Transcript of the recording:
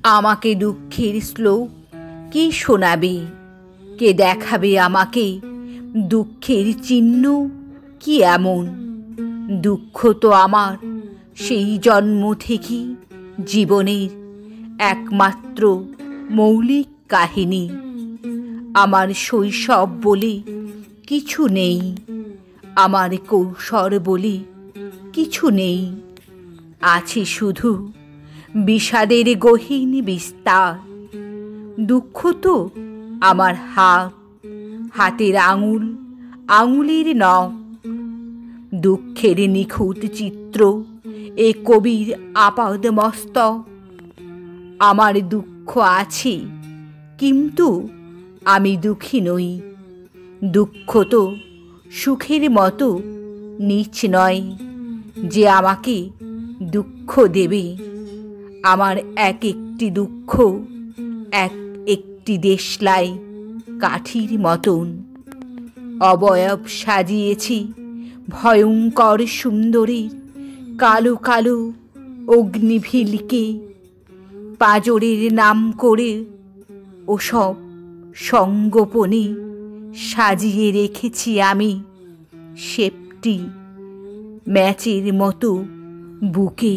আমাকে দুঃখের শ্লোক কে শোনাবে? কে দেখাবে আমাকে দুঃখের চিহ্ন কি এমন? দুঃখ তো আমার সেই জন্ম থেকে জীবনের একমাত্র মৌলিক কাহিনী। আমার শৈশব বলে কিছু নেই, আমার কৈশোর বলে কিছু নেই। আছে শুধু বিষাদের গহীন বিস্তার। দুঃখ তো আমার হাত, হাতের আঙুল, আঙুলের নখ। দুঃখের নিখুঁত চিত্র এ কবির আপাদ মস্তক। আমার দুঃখ আছে, কিন্তু আমি দুঃখী নই। দুঃখ তো সুখের মতো নীচ নয় যে আমাকে দুঃখ দেবে। আমার এক একটি দুঃখ এক একটি দেশলাই কাঠির মতন। অবয়ব সাজিয়েছি ভয়ঙ্কর সুন্দরীর কালো কালো অগ্নিভিলকে। পাঁজরের নাম করে ওসব সঙ্গোপনে সাজিয়ে রেখেছি আমি সেফটি ম্যাচের মতো বুকে।